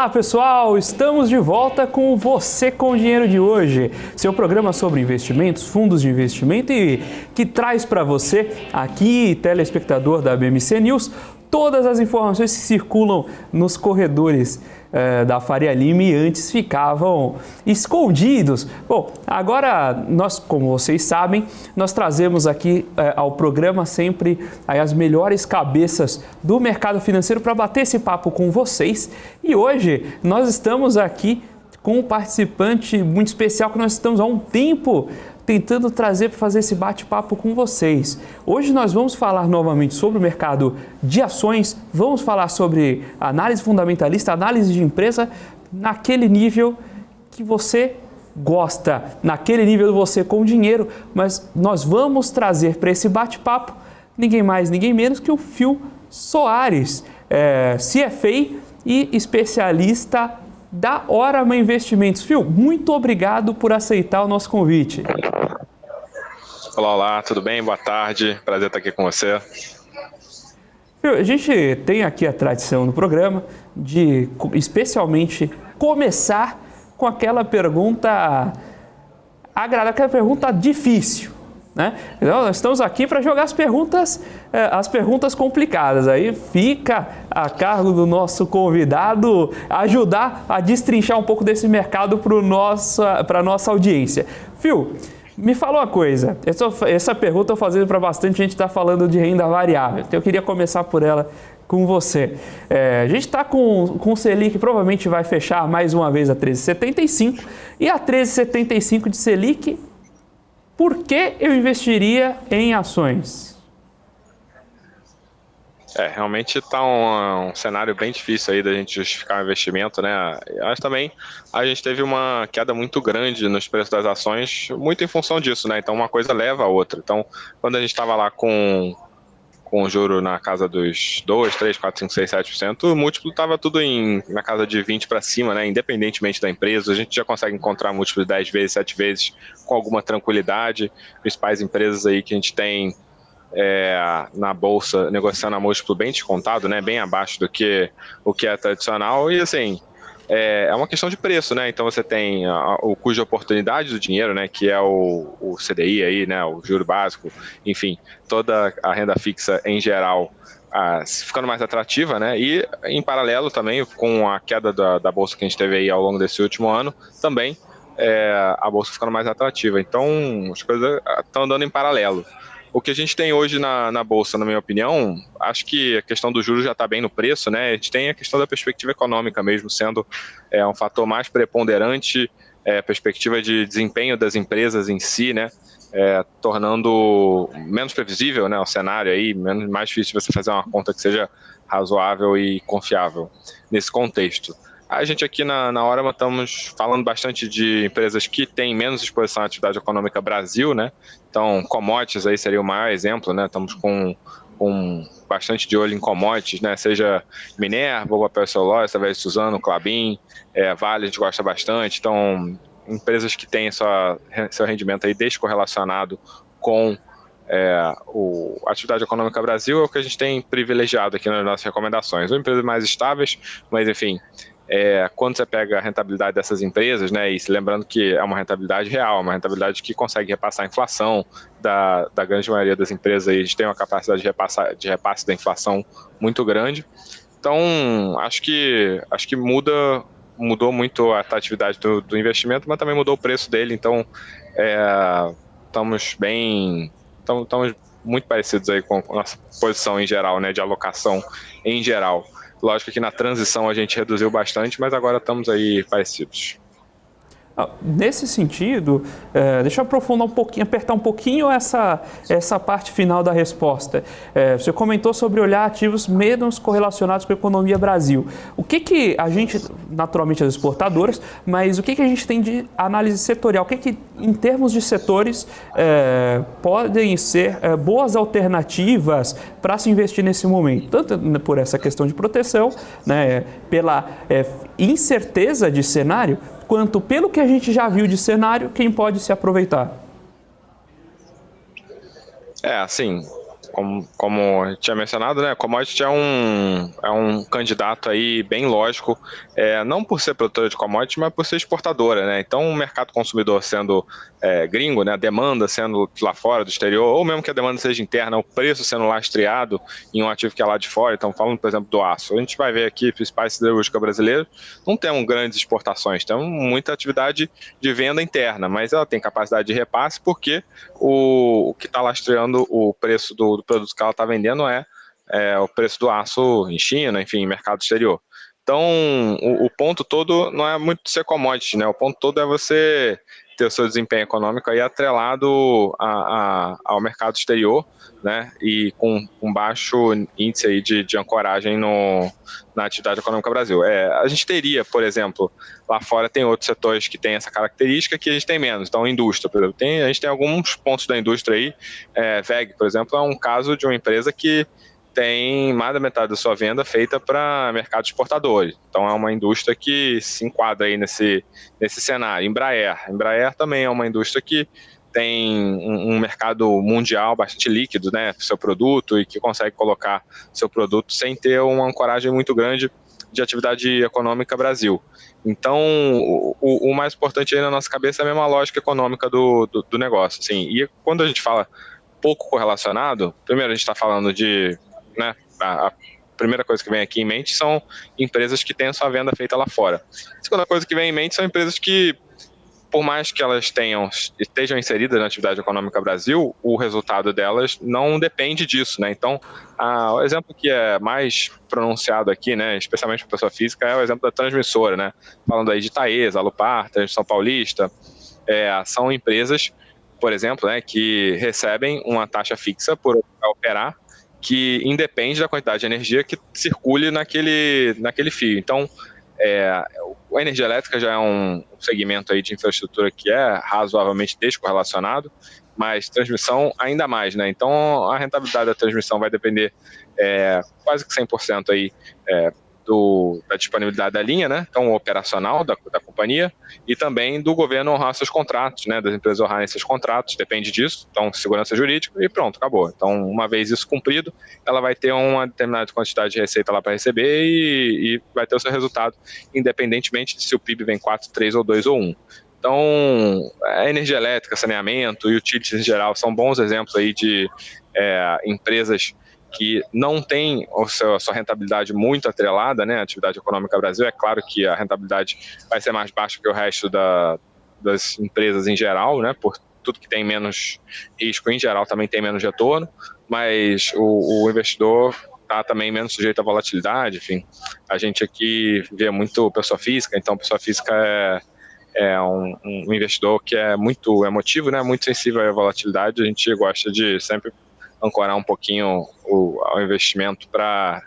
Olá pessoal, estamos de volta com Você com Dinheiro de hoje, seu programa sobre investimentos, fundos de investimento e que traz para você, aqui telespectador da BMC News, todas as informações que circulam nos corredores da Faria Lima e antes ficavam escondidos. Bom, agora nós, como vocês sabem, nós trazemos aqui ao programa sempre as melhores cabeças do mercado financeiro para bater esse papo com vocês. E hoje nós estamos aqui com um participante muito especial que nós estamos há um tempo tentando trazer para fazer esse bate-papo com vocês. Hoje nós vamos falar novamente sobre o mercado de ações, vamos falar sobre análise fundamentalista, análise de empresa, naquele nível que você gosta, naquele nível de você com dinheiro, mas nós vamos trazer para esse bate-papo ninguém mais, ninguém menos que o Phil Soares, CFA e especialista da Orama Investimentos. Phil, muito obrigado por aceitar o nosso convite. Olá, tudo bem? Boa tarde, prazer estar aqui com você. Phil, a gente tem aqui a tradição no programa de, especialmente, começar com aquela pergunta agradável, aquela pergunta difícil, né? Então, nós estamos aqui para jogar as perguntas complicadas. Aí fica a cargo do nosso convidado ajudar a destrinchar um pouco desse mercado para a nossa audiência. Phil, me fala uma coisa. Essa pergunta eu estou fazendo para bastante gente que está falando de renda variável. Então eu queria começar por ela com você. A gente está com o Selic, provavelmente vai fechar mais uma vez a 13,75. E a 13,75 de Selic, por que eu investiria em ações? Realmente está um cenário bem difícil aí da gente justificar o investimento, né? Mas também a gente teve uma queda muito grande nos preços das ações, muito em função disso, né? Então uma coisa leva a outra. Então, quando a gente estava lá com o juro na casa dos 2, 3, 4, 5, 6, 7%, o múltiplo estava tudo na casa de 20 para cima, né? Independentemente da empresa, a gente já consegue encontrar múltiplo de 10 vezes, 7 vezes com alguma tranquilidade. Principais empresas aí que a gente tem na bolsa negociando a múltiplo bem descontado, né? Bem abaixo do que o que é tradicional. E assim, é uma questão de preço, né? Então você tem o custo de oportunidade do dinheiro, né? Que é o CDI aí, né? O juro básico, enfim, toda a renda fixa em geral ficando mais atrativa, né? E em paralelo também com a queda da bolsa que a gente teve aí ao longo desse último ano, também a bolsa ficando mais atrativa. Então as coisas estão andando em paralelo. O que a gente tem hoje na Bolsa, na minha opinião, acho que a questão do juros já está bem no preço, né? A gente tem a questão da perspectiva econômica mesmo sendo um fator mais preponderante, a perspectiva de desempenho das empresas em si, né? Tornando menos previsível, né, o cenário aí, mais difícil você fazer uma conta que seja razoável e confiável nesse contexto. A gente aqui na Orama estamos falando bastante de empresas que têm menos exposição à atividade econômica Brasil, né? Então, commodities aí seria o maior exemplo, né? Estamos com bastante de olho em commodities, né? Seja Minerva, papel celulose, talvez Suzano, Klabin, Vale a gente gosta bastante. Então, empresas que têm seu rendimento aí descorrelacionado com a atividade econômica Brasil é o que a gente tem privilegiado aqui nas nossas recomendações. São empresas mais estáveis, mas enfim, quando você pega a rentabilidade dessas empresas, né, e se lembrando que é uma rentabilidade real, uma rentabilidade que consegue repassar a inflação da grande maioria das empresas, aí, a gente tem uma capacidade de repasse da inflação muito grande. Então, acho que mudou muito a atratividade do investimento, mas também mudou o preço dele. Então, estamos muito parecidos aí com a nossa posição em geral, né, de alocação em geral. Lógico que na transição a gente reduziu bastante, mas agora estamos aí parecidos. Nesse sentido, deixa eu aprofundar um pouquinho, apertar um pouquinho essa parte final da resposta. Você comentou sobre olhar ativos menos correlacionados com a economia Brasil. O que a gente, naturalmente as exportadoras, mas o que a gente tem de análise setorial? O que em termos de setores, podem ser boas alternativas para se investir nesse momento? Tanto por essa questão de proteção, né, pela incerteza de cenário, quanto pelo que a gente já viu de cenário, quem pode se aproveitar? Assim, como eu tinha mencionado, né, commodity é um candidato aí bem lógico, não por ser produtora de commodity, mas por ser exportadora, né? Então, o mercado consumidor sendo gringo, né, a demanda sendo lá fora do exterior, ou mesmo que a demanda seja interna, o preço sendo lastreado em um ativo que é lá de fora. Então, falando, por exemplo, do aço, a gente vai ver aqui, principais siderúrgica brasileira, não tem grandes exportações, tem muita atividade de venda interna, mas ela tem capacidade de repasse porque o que está lastreando o preço do produto que ela está vendendo é o preço do aço em China, enfim, mercado exterior. Então, o ponto todo não é muito ser commodity, né? O ponto todo é você ter o seu desempenho econômico aí atrelado ao mercado exterior, né? E com baixo índice aí de ancoragem na atividade econômica do Brasil. A gente teria, por exemplo, lá fora tem outros setores que têm essa característica que a gente tem menos. Então, a indústria, por exemplo, a gente tem alguns pontos da indústria aí. WEG, por exemplo, é um caso de uma empresa que tem mais da metade da sua venda feita para mercado exportador. Então, é uma indústria que se enquadra aí nesse cenário. Embraer também é uma indústria que tem um mercado mundial bastante líquido, né, para o seu produto e que consegue colocar seu produto sem ter uma ancoragem muito grande de atividade econômica Brasil. Então, o mais importante aí na nossa cabeça é a mesma lógica econômica do negócio. Assim. E quando a gente fala pouco correlacionado, primeiro a gente está falando de, né, a primeira coisa que vem aqui em mente são empresas que têm a sua venda feita lá fora. A segunda coisa que vem em mente são empresas que, por mais que elas estejam inseridas na atividade econômica Brasil, o resultado delas não depende disso, né? Então, o exemplo que é mais pronunciado aqui, né, especialmente para pessoa física, é o exemplo da transmissora, né? Falando aí de Taesa, Alupar, Transmissão Paulista, são empresas, por exemplo, né, que recebem uma taxa fixa por operar, que independe da quantidade de energia que circule naquele fio. Então, a energia elétrica já é um segmento aí de infraestrutura que é razoavelmente descorrelacionado, mas transmissão ainda mais, né? Então, a rentabilidade da transmissão vai depender quase que 100% aí da disponibilidade da linha, né? Então, operacional da companhia e também do governo honrar seus contratos, né? Das empresas honrarem seus contratos, depende disso. Então, segurança jurídica e pronto, acabou. Então, uma vez isso cumprido, ela vai ter uma determinada quantidade de receita lá para receber e vai ter o seu resultado, independentemente de se o PIB vem 4, 3 ou 2 ou 1. Então, a energia elétrica, saneamento e utilities em geral são bons exemplos aí de empresas que não tem a sua rentabilidade muito atrelada, né, à atividade econômica do Brasil. É claro que a rentabilidade vai ser mais baixa que o resto das empresas em geral, né, por tudo que tem menos risco em geral também tem menos retorno, mas o investidor está também menos sujeito à volatilidade, enfim. A gente aqui vê muito pessoa física, então pessoa física é um investidor que é muito emotivo, né, muito sensível à volatilidade. A gente gosta de sempre ancorar um pouquinho o investimento para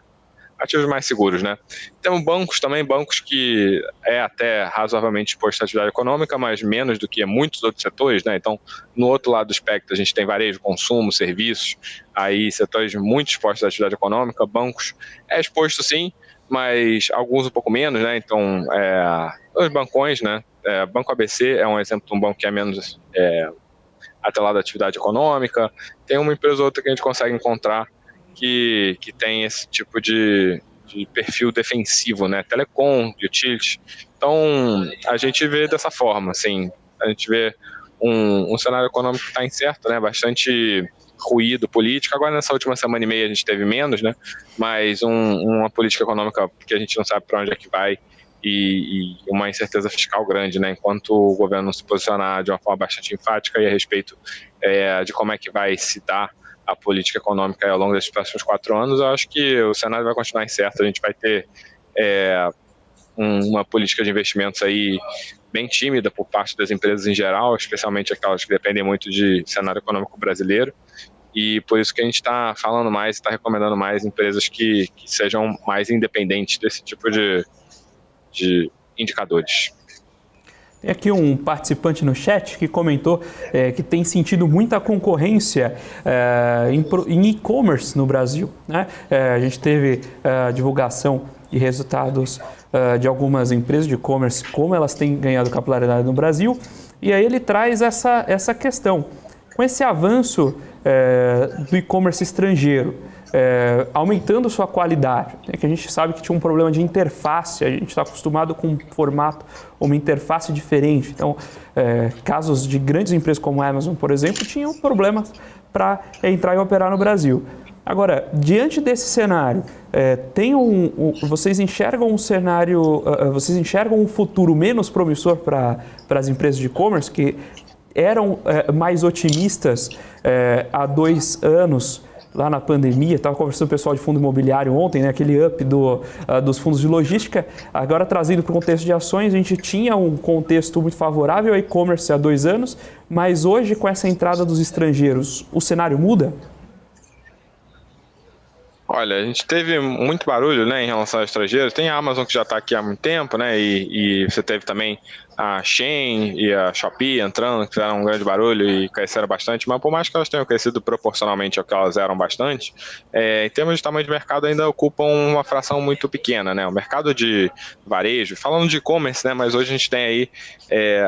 ativos mais seguros, né? Temos bancos também, bancos que até razoavelmente exposto à atividade econômica, mas menos do que muitos outros setores, né? Então, no outro lado do espectro, a gente tem varejo, consumo, serviços, aí setores muito expostos à atividade econômica. Bancos exposto sim, mas alguns um pouco menos, né? Então, os bancões, né? Banco ABC é um exemplo de um banco que é menos atrelado à atividade econômica. Tem uma empresa ou outra que a gente consegue encontrar que tem esse tipo de perfil defensivo, né? Telecom, utility. Então, a gente vê dessa forma, assim, a gente vê um cenário econômico que está incerto, né? Bastante ruído político. Agora, nessa última semana e meia, a gente teve menos, né? Mas uma política econômica que a gente não sabe para onde é que vai e uma incerteza fiscal grande, né? Enquanto o governo não se posicionar de uma forma bastante enfática e a respeito de como é que vai se dar a política econômica ao longo desses próximos 4 anos, eu acho que o cenário vai continuar incerto. A gente vai ter uma política de investimentos aí bem tímida por parte das empresas em geral, especialmente aquelas que dependem muito de cenário econômico brasileiro, e por isso que a gente está falando mais, está recomendando mais empresas que sejam mais independentes desse tipo de indicadores. Tem aqui um participante no chat que comentou que tem sentido muita concorrência em e-commerce no Brasil, né? A gente teve a divulgação de resultados de algumas empresas de e-commerce, como elas têm ganhado capilaridade no Brasil, e aí ele traz essa questão. com esse avanço do e-commerce estrangeiro, aumentando sua qualidade, né, que a gente sabe que tinha um problema de interface, a gente está acostumado com um formato, uma interface diferente. Então, casos de grandes empresas como a Amazon, por exemplo, tinham problemas para entrar e operar no Brasil. Agora, diante desse cenário, vocês enxergam um cenário, vocês enxergam um futuro menos promissor para as empresas de e-commerce que eram mais otimistas há 2 anos, lá na pandemia? Estava conversando com o pessoal de fundo imobiliário ontem, né, aquele up dos fundos de logística. Agora, trazendo para o contexto de ações, a gente tinha um contexto muito favorável ao e-commerce há 2 anos, mas hoje, com essa entrada dos estrangeiros, o cenário muda? Olha, a gente teve muito barulho, né, em relação aos estrangeiros. Tem a Amazon que já está aqui há muito tempo, né, e você teve também a Shein e a Shopee entrando, que fizeram um grande barulho e cresceram bastante, mas por mais que elas tenham crescido proporcionalmente ao que elas eram bastante, em termos de tamanho de mercado ainda ocupam uma fração muito pequena, né? O mercado de varejo, falando de e-commerce, né, mas hoje a gente tem aí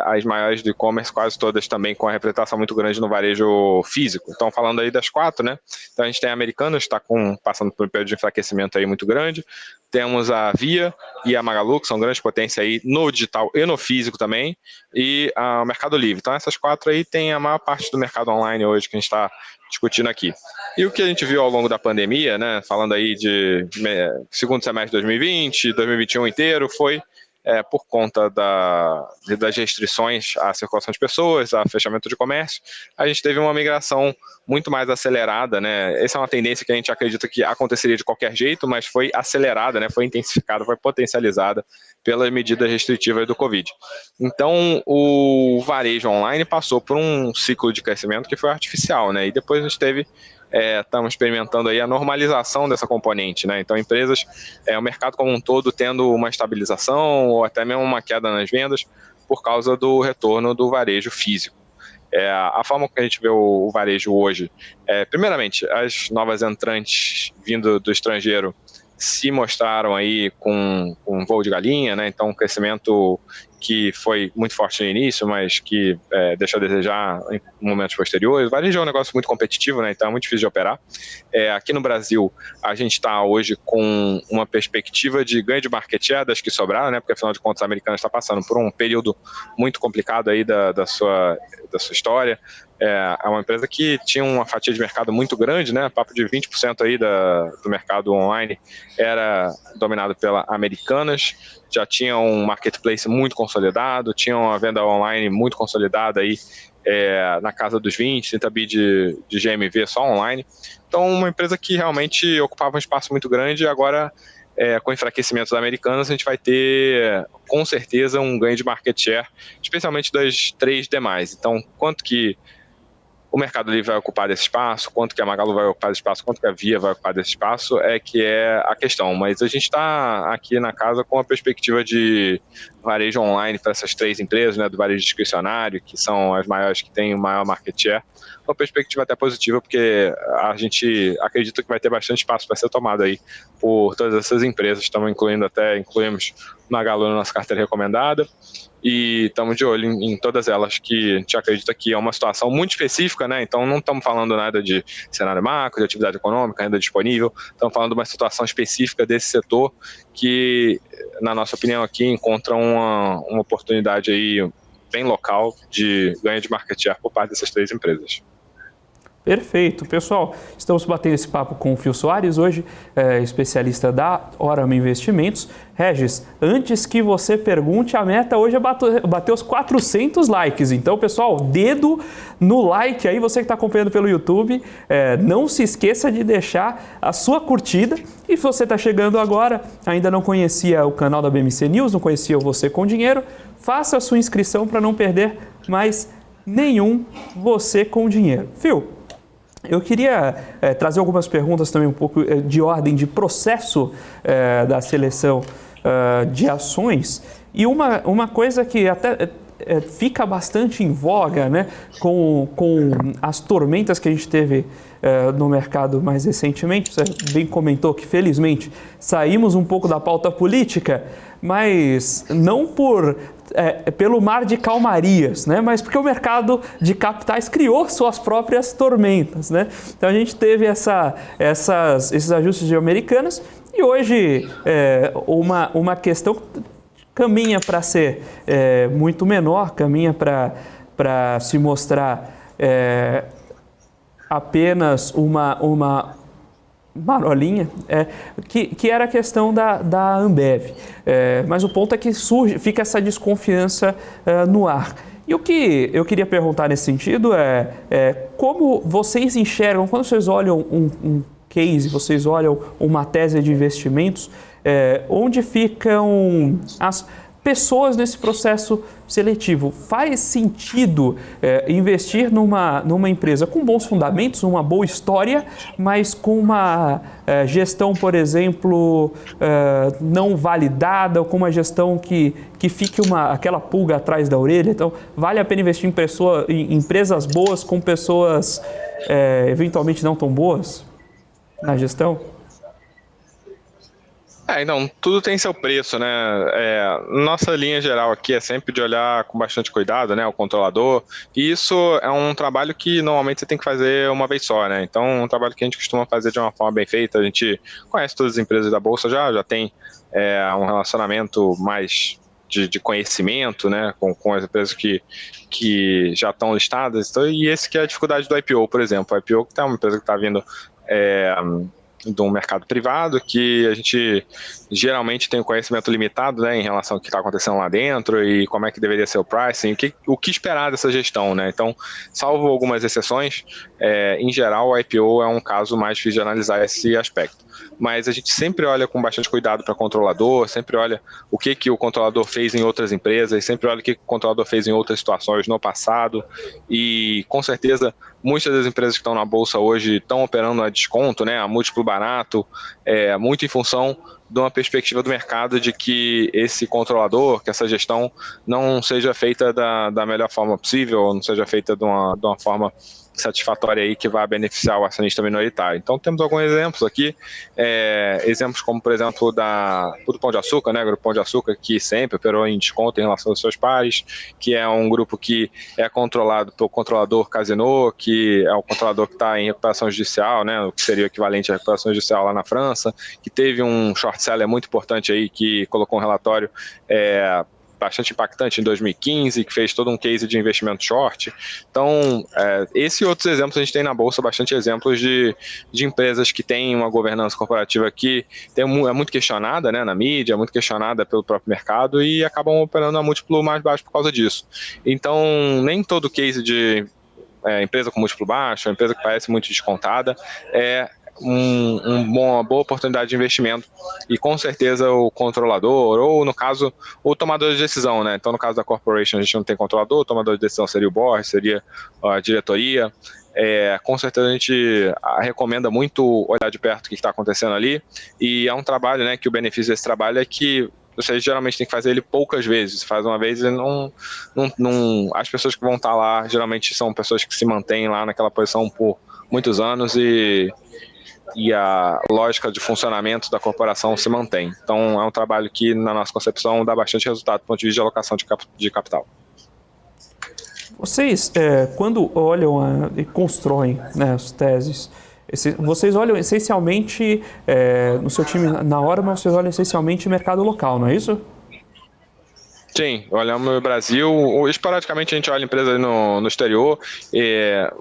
as maiores do e-commerce, quase todas também com a representação muito grande no varejo físico. Então, falando aí das 4, né? Então a gente tem a Americanas, está passando por um período de enfraquecimento aí muito grande. Temos a Via e a Magalu, que são grandes potências aí no digital e no físico também, e o Mercado Livre. Então essas 4 aí tem a maior parte do mercado online hoje que a gente está discutindo aqui. E o que a gente viu ao longo da pandemia, né, falando aí de segundo semestre de 2020, 2021 inteiro, foi por conta das restrições à circulação de pessoas, a fechamento de comércio, a gente teve uma migração muito mais acelerada, né? Essa é uma tendência que a gente acredita que aconteceria de qualquer jeito, mas foi acelerada, né? Foi intensificada, foi potencializada pelas medidas restritivas do Covid. Então, o varejo online passou por um ciclo de crescimento que foi artificial, né? E depois a gente teve estamos experimentando aí a normalização dessa componente, né? Então, empresas, o mercado como um todo tendo uma estabilização ou até mesmo uma queda nas vendas por causa do retorno do varejo físico. A forma que a gente vê o varejo hoje, primeiramente, as novas entrantes vindo do estrangeiro se mostraram aí com um voo de galinha, né? Então, um crescimento que foi muito forte no início, mas que deixa a desejar em momentos posteriores. O varejo é um negócio muito competitivo, né? Então é muito difícil de operar. Aqui no Brasil, a gente está hoje com uma perspectiva de ganho de market share das que sobraram, né? Porque afinal de contas a Americanas está passando por um período muito complicado aí da sua história. É uma empresa que tinha uma fatia de mercado muito grande, né? Papo de 20% aí do mercado online era dominado pela Americanas, já tinha um marketplace muito consolidado, tinha uma venda online muito consolidada aí, na casa dos 20, 30 bi de GMV só online. Então, uma empresa que realmente ocupava um espaço muito grande e agora, com o enfraquecimento da Americanas, a gente vai ter, com certeza, um ganho de market share, especialmente das 3 demais. Então, quanto que o Mercado Livre vai ocupar desse espaço, quanto que a Magalu vai ocupar desse espaço, quanto que a Via vai ocupar desse espaço, que é a questão. Mas a gente está aqui na casa com a perspectiva de varejo online para essas 3 empresas, né, do varejo discricionário, que são as maiores que têm o maior market share, uma perspectiva até positiva, porque a gente acredita que vai ter bastante espaço para ser tomado aí por todas essas empresas. Incluímos Magalu na nossa carteira recomendada, e estamos de olho em todas elas, que a gente acredita que é uma situação muito específica, né? Então não estamos falando nada de cenário macro, de atividade econômica ainda disponível, estamos falando de uma situação específica desse setor que, na nossa opinião aqui, encontra uma oportunidade aí bem local de ganho de market share por parte dessas 3 empresas. Perfeito. Pessoal, estamos batendo esse papo com o Phil Soares hoje, especialista da Orama Investimentos. Regis, antes que você pergunte, a meta hoje é bater os 400 likes. Então, pessoal, dedo no like aí, você que está acompanhando pelo YouTube, não se esqueça de deixar a sua curtida. E se você está chegando agora, ainda não conhecia o canal da BMC News, não conhecia o Você com Dinheiro, faça a sua inscrição para não perder mais nenhum Você com Dinheiro. Phil, eu queria trazer algumas perguntas também um pouco de ordem de processo da seleção de ações, e uma coisa que até fica bastante em voga, né, com as tormentas que a gente teve no mercado mais recentemente. Você bem comentou que, felizmente, saímos um pouco da pauta política, mas não por pelo mar de calmarias, né? Mas porque o mercado de capitais criou suas próprias tormentas, né? Então a gente teve esses ajustes de Americanas e hoje uma questão caminha para ser muito menor, caminha para se mostrar apenas uma marolinha, que era a questão da Ambev. Mas o ponto é que fica essa desconfiança no ar. E o que eu queria perguntar nesse sentido como vocês enxergam, quando vocês olham um case, vocês olham uma tese de investimentos, onde ficam as pessoas nesse processo seletivo? Faz sentido investir numa empresa com bons fundamentos, uma boa história, mas com uma gestão, por exemplo, não validada, ou com uma gestão que fique aquela pulga atrás da orelha? Então, vale a pena investir em empresas boas com pessoas eventualmente não tão boas na gestão? Então, tudo tem seu preço, né? Nossa linha geral aqui é sempre de olhar com bastante cuidado, né? O controlador. E isso é um trabalho que normalmente você tem que fazer uma vez só, né? Então, é um trabalho que a gente costuma fazer de uma forma bem feita. A gente conhece todas as empresas da Bolsa já tem um relacionamento mais de conhecimento, né? Com as empresas que já estão listadas. Então, e esse que é a dificuldade do IPO, por exemplo. O IPO que é uma empresa que está vindo de um mercado privado, que a gente geralmente tem um conhecimento limitado, né, em relação ao que está acontecendo lá dentro e como é que deveria ser o pricing, o que esperar dessa gestão, né? Então, salvo algumas exceções, em geral o IPO é um caso mais difícil de analisar esse aspecto. Mas a gente sempre olha com bastante cuidado para o controlador, sempre olha o que o controlador fez em outras empresas, sempre olha o que o controlador fez em outras situações no passado, e com certeza muitas das empresas que estão na Bolsa hoje estão operando a desconto, né, a múltiplo barato, muito em função de uma perspectiva do mercado de que esse controlador, que essa gestão não seja feita da melhor forma possível, não seja feita de uma forma satisfatória aí que vai beneficiar o acionista minoritário. Então temos alguns exemplos aqui, exemplos como, por exemplo, do Pão de Açúcar, né, o Grupo Pão de Açúcar, que sempre operou em desconto em relação aos seus pares, que é um grupo que é controlado pelo controlador Casino, que é o controlador que está em recuperação judicial, né, o que seria o equivalente à recuperação judicial lá na França, que teve um short seller muito importante aí, que colocou um relatório bastante impactante em 2015, que fez todo um case de investimento short. Então, esse e outros exemplos a gente tem na Bolsa, bastante exemplos de empresas que têm uma governança corporativa que é muito questionada, né, na mídia, é muito questionada pelo próprio mercado e acabam operando a múltiplo mais baixo por causa disso. Então, nem todo case de empresa com múltiplo baixo, empresa que parece muito descontada, uma boa oportunidade de investimento, e com certeza o controlador, ou no caso, o tomador de decisão, né? Então, no caso da corporation, a gente não tem controlador, o tomador de decisão seria o board, seria a diretoria. Com certeza a gente recomenda muito olhar de perto o que está acontecendo ali, e é um trabalho, né, que o benefício desse trabalho é que você geralmente tem que fazer ele poucas vezes, faz uma vez e as pessoas que vão estar lá geralmente são pessoas que se mantêm lá naquela posição por muitos anos e a lógica de funcionamento da corporação se mantém. Então, é um trabalho que, na nossa concepção, dá bastante resultado do ponto de vista de alocação de capital. Vocês, quando olham e constroem, né, as teses, vocês olham essencialmente, no seu time na hora, mas vocês olham essencialmente mercado local, não é isso? Sim, olhamos no Brasil, esporadicamente a gente olha empresas no exterior,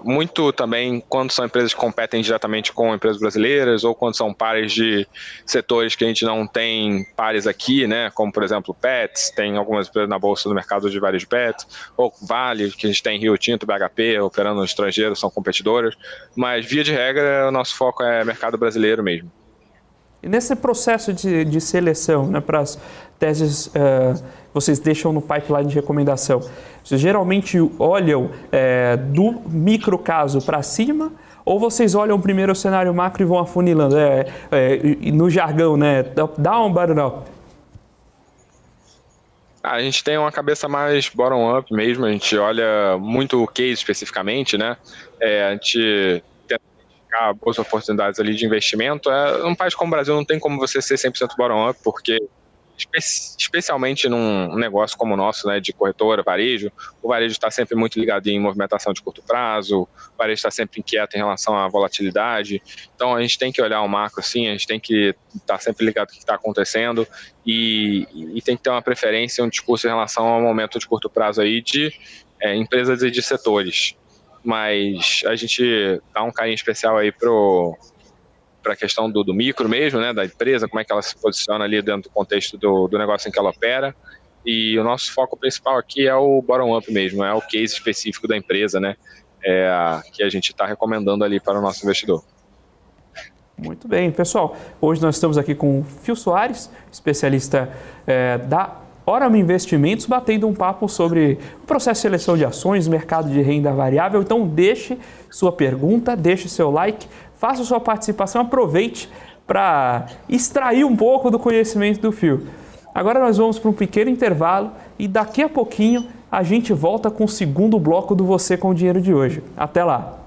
muito também quando são empresas que competem diretamente com empresas brasileiras ou quando são pares de setores que a gente não tem pares aqui, né, como por exemplo Pets, tem algumas empresas na Bolsa do mercado de varejo de Pets, ou Vale, que a gente tem Rio Tinto, BHP, operando no estrangeiro, são competidoras, mas via de regra o nosso foco é mercado brasileiro mesmo. E nesse processo de seleção, né, para as teses vocês deixam no pipeline de recomendação, vocês geralmente olham do micro caso para cima, ou vocês olham primeiro o cenário macro e vão afunilando? No jargão, né, down, bottom up. A gente tem uma cabeça mais bottom-up mesmo, a gente olha muito o case especificamente, né? A gente tenta identificar boas oportunidades ali de investimento. Num país como o Brasil não tem como você ser 100% bottom-up, porque especialmente num negócio como o nosso, né, de corretora, varejo, o varejo está sempre muito ligado em movimentação de curto prazo, o varejo está sempre inquieto em relação à volatilidade, então a gente tem que olhar o macro assim, a gente tem que estar sempre ligado no que está acontecendo e tem que ter uma preferência, um discurso em relação ao momento de curto prazo aí de empresas e de setores, mas a gente dá um carinho especial aí para a questão do micro mesmo, né, da empresa, como é que ela se posiciona ali dentro do contexto do negócio em que ela opera. E o nosso foco principal aqui é o bottom-up mesmo, é o case específico da empresa, né, que a gente está recomendando ali para o nosso investidor. Muito bem, pessoal. Hoje nós estamos aqui com o Phil Soares, especialista da Orama Investimentos, batendo um papo sobre o processo de seleção de ações, mercado de renda variável. Então deixe sua pergunta, deixe seu like, faça sua participação, aproveite para extrair um pouco do conhecimento do Phil. Agora nós vamos para um pequeno intervalo e daqui a pouquinho a gente volta com o segundo bloco do Você com o Dinheiro de hoje. Até lá!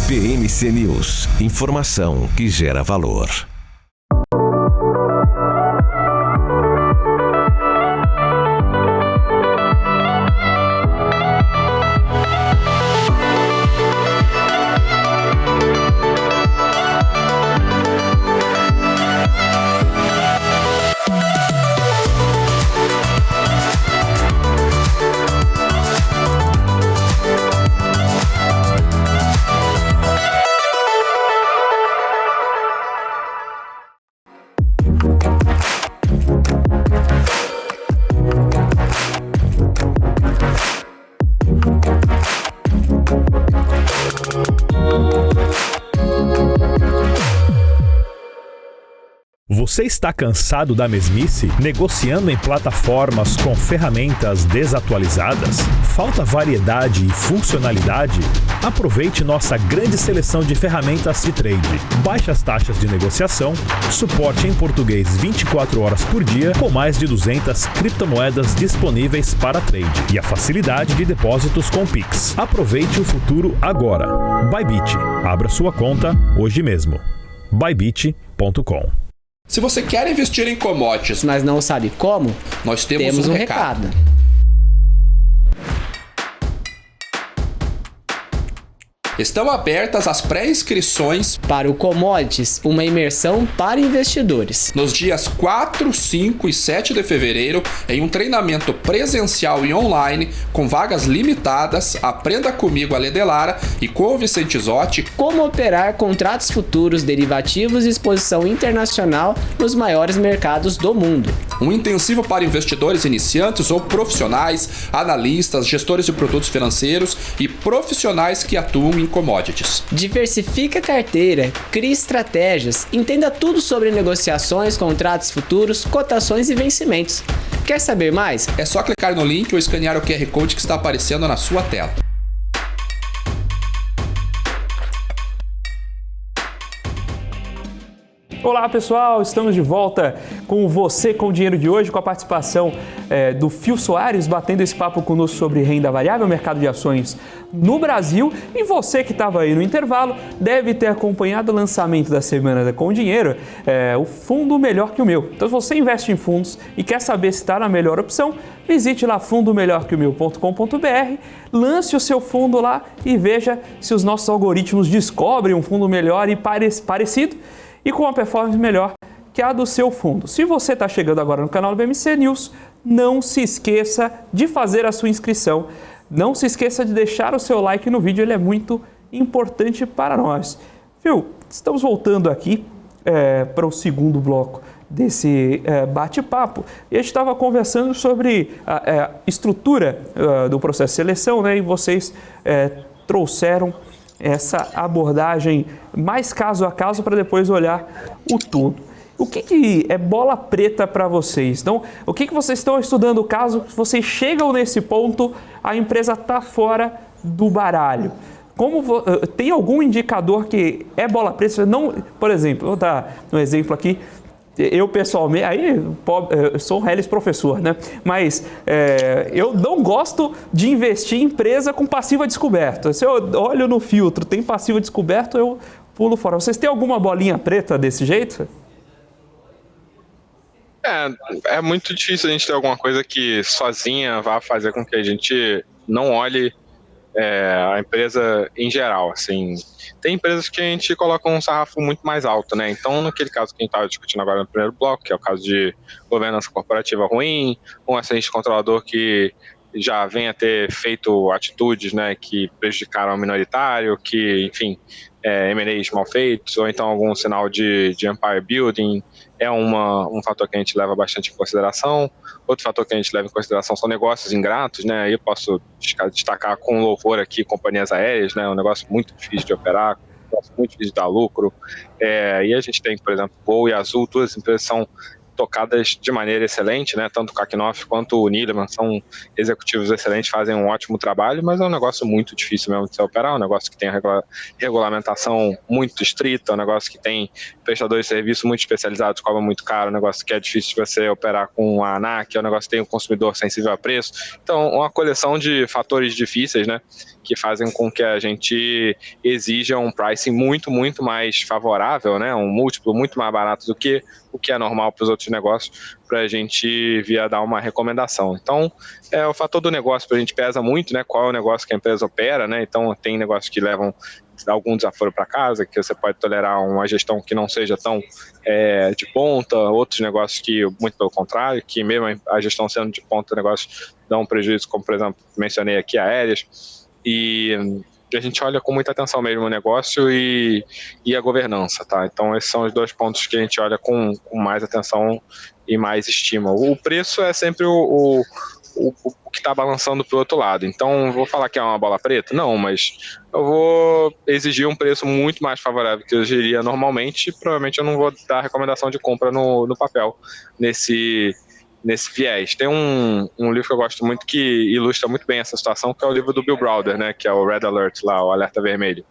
BMC News, informação que gera valor. Você está cansado da mesmice? Negociando em plataformas com ferramentas desatualizadas? Falta variedade e funcionalidade? Aproveite nossa grande seleção de ferramentas de trade. Baixas taxas de negociação, suporte em português 24 horas por dia, com mais de 200 criptomoedas disponíveis para trade e a facilidade de depósitos com Pix. Aproveite o futuro agora. Bybit. Abra sua conta hoje mesmo. Bybit.com. Se você quer investir em commodities, mas não sabe como, nós temos um recado. Estão abertas as pré-inscrições para o Commodities, uma imersão para investidores. Nos dias 4, 5 e 7 de fevereiro, em um treinamento presencial e online, com vagas limitadas, aprenda comigo, Ale Delara, e com o Vicente Zotti, como operar contratos futuros, derivativos e exposição internacional nos maiores mercados do mundo. Um intensivo para investidores iniciantes ou profissionais, analistas, gestores de produtos financeiros e profissionais que atuam em commodities. Diversifique a carteira, crie estratégias, entenda tudo sobre negociações, contratos futuros, cotações e vencimentos. Quer saber mais? É só clicar no link ou escanear o QR Code que está aparecendo na sua tela. Olá pessoal, estamos de volta com Você com o Dinheiro de hoje, com a participação do Phil Soares, batendo esse papo conosco sobre renda variável, mercado de ações no Brasil. E você que estava aí no intervalo deve ter acompanhado o lançamento da Semana com o Dinheiro, o fundo melhor que o meu. Então se você investe em fundos e quer saber se está na melhor opção, visite lá fundomelhorqueomeu.com.br, lance o seu fundo lá e veja se os nossos algoritmos descobrem um fundo melhor e parecido e com uma performance melhor que a do seu fundo. Se você está chegando agora no canal do BMC News, não se esqueça de fazer a sua inscrição. Não se esqueça de deixar o seu like no vídeo, ele é muito importante para nós. Phil, estamos voltando aqui para o segundo bloco desse bate-papo. E a gente estava conversando sobre a estrutura do processo de seleção, né? E vocês trouxeram essa abordagem mais caso a caso para depois olhar o todo. O que é bola preta para vocês? Então, o que vocês estão estudando caso vocês chegam nesse ponto, a empresa está fora do baralho? Tem algum indicador que é bola preta? Não, por exemplo, vou dar um exemplo aqui. eu pessoalmente, eu sou um reles professor, né? Mas eu não gosto de investir em empresa com passivo a descoberto. Se eu olho no filtro, tem passivo a descoberto, eu pulo fora. Vocês têm alguma bolinha preta desse jeito? É muito difícil a gente ter alguma coisa que sozinha vá fazer com que a gente não olhe a empresa em geral, assim. Tem empresas que a gente coloca um sarrafo muito mais alto, né? Então, naquele caso que a gente estava discutindo agora no primeiro bloco, que é o caso de governança corporativa ruim, um acionista controlador que já vem a ter feito atitudes, né, que prejudicaram o minoritário, que, enfim, M&As mal feitos, ou então algum sinal de empire building, é um fator que a gente leva bastante em consideração. Outro fator que a gente leva em consideração são negócios ingratos, né? Aí eu posso destacar com louvor aqui companhias aéreas, né? Um negócio muito difícil de operar, um negócio muito difícil de dar lucro. E a gente tem, por exemplo, Gol e Azul, duas empresas são tocadas de maneira excelente, né? Tanto o Kakinoff quanto o Nielemann são executivos excelentes, fazem um ótimo trabalho, mas é um negócio muito difícil mesmo de se operar, um negócio que tem a regulamentação muito estrita, um negócio que tem prestadores de serviço muito especializados, cobram muito caro, um negócio que é difícil de você operar com a ANAC, é um negócio que tem um consumidor sensível a preço. Então, uma coleção de fatores difíceis, né, que fazem com que a gente exija um pricing muito, muito mais favorável, né, um múltiplo muito mais barato do que o que é normal para os outros negócios, para a gente vir a dar uma recomendação. Então, o fator do negócio para a gente pesa muito, né, qual é o negócio que a empresa opera, né, então tem negócios que levam algum desaforo para casa, que você pode tolerar uma gestão que não seja tão de ponta, outros negócios que, muito pelo contrário, que mesmo a gestão sendo de ponta, negócios dão um prejuízo, como por exemplo, mencionei aqui, aéreas, e a gente olha com muita atenção mesmo o negócio e a governança, tá? Então esses são os dois pontos que a gente olha com mais atenção e mais estima. O preço é sempre o que está balançando para o outro lado. Então, vou falar que é uma bola preta? Não, mas eu vou exigir um preço muito mais favorável que eu exigiria normalmente. Provavelmente eu não vou dar recomendação de compra no papel nesse viés. Tem um livro que eu gosto muito que ilustra muito bem essa situação, que é o livro do Bill Browder, né, que é o Red Alert, lá, o Alerta Vermelho.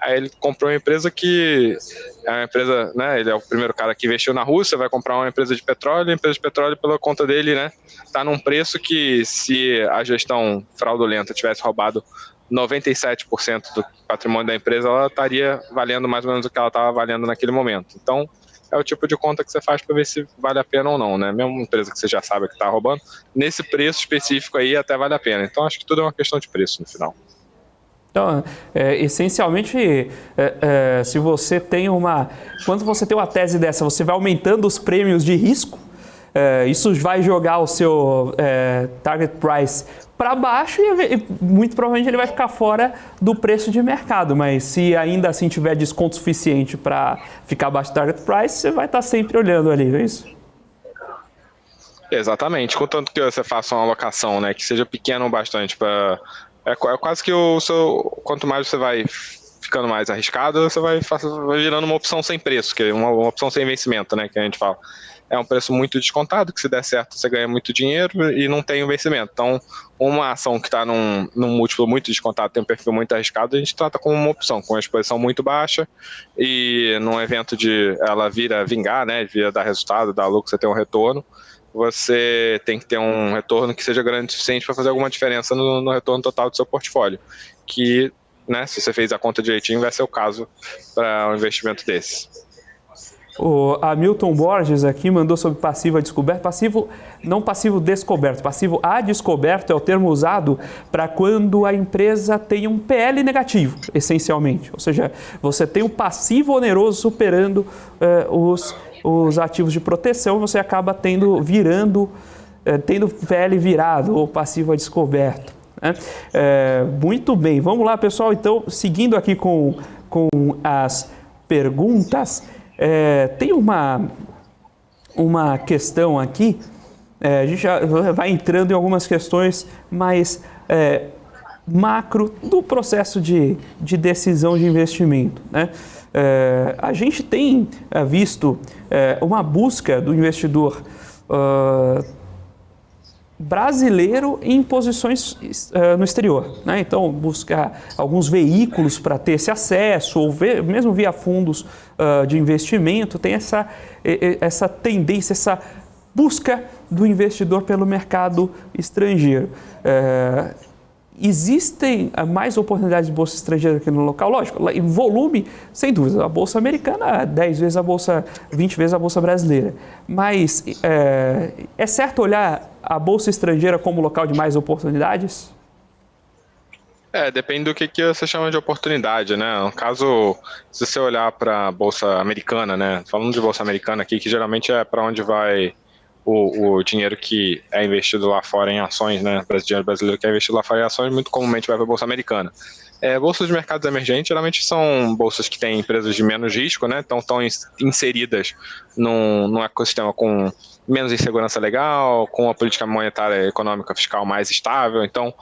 Aí ele comprou uma empresa que é uma empresa, né, ele é o primeiro cara que investiu na Rússia, vai comprar uma empresa de petróleo, a empresa de petróleo, pela conta dele, né, tá num preço que, se a gestão fraudulenta tivesse roubado 97% do patrimônio da empresa, ela estaria valendo mais ou menos o que ela estava valendo naquele momento. Então, é o tipo de conta que você faz para ver se vale a pena ou não, né? Mesmo uma empresa que você já sabe que está roubando, nesse preço específico aí até vale a pena. Então, acho que tudo é uma questão de preço no final. Então, essencialmente, se você tem quando você tem uma tese dessa, você vai aumentando os prêmios de risco, isso vai jogar o seu target price para baixo e muito provavelmente ele vai ficar fora do preço de mercado, mas se ainda assim tiver desconto suficiente para ficar abaixo do target price, você vai estar sempre olhando ali, é isso? Exatamente, contanto que você faça uma alocação, né, que seja pequena o bastante para... É quase que quanto mais você vai ficando mais arriscado, você vai virando uma opção sem preço, que é uma opção sem vencimento, né, que a gente fala. É um preço muito descontado, que se der certo você ganha muito dinheiro e não tem um vencimento. Então, uma ação que está num múltiplo muito descontado, tem um perfil muito arriscado, a gente trata como uma opção, com uma exposição muito baixa, e num evento de ela vir vingar, né, vir dar resultado, dar lucro, você tem um retorno, você tem que ter um retorno que seja grande o suficiente para fazer alguma diferença no retorno total do seu portfólio, que, né, se você fez a conta direitinho, vai ser o caso para um investimento desse. O Hamilton Borges aqui mandou sobre passivo a descoberto. Não passivo descoberto, passivo a descoberto é o termo usado para quando a empresa tem um PL negativo, essencialmente. Ou seja, você tem um passivo oneroso superando os ativos de proteção, você acaba tendo PL virado ou passivo a descoberto. Né? Muito bem, vamos lá, pessoal. Então, seguindo aqui com as perguntas, tem uma questão aqui, a gente já vai entrando em algumas questões mais macro do processo de decisão de investimento, né? A gente tem visto uma busca do investidor brasileiro em posições no exterior, né? Então, buscar alguns veículos para ter esse acesso, ou mesmo via fundos de investimento, tem essa tendência, essa busca do investidor pelo mercado estrangeiro. Existem mais oportunidades de bolsa estrangeira aqui no local? Lógico, em volume, sem dúvida, a bolsa americana 10 vezes a bolsa, 20 vezes a bolsa brasileira. Mas é certo olhar a bolsa estrangeira como local de mais oportunidades? Depende do que você chama de oportunidade, né? No caso, se você olhar para a bolsa americana, né? Falando de bolsa americana aqui, que geralmente é para onde vai o dinheiro que é investido lá fora em ações, né? O dinheiro brasileiro que é investido lá fora em ações, muito comumente vai para a bolsa americana. Bolsas de mercados emergentes geralmente são bolsas que têm empresas de menos risco, né? Então estão inseridas num ecossistema com menos insegurança legal, com a política monetária, econômica, fiscal mais estável. Então,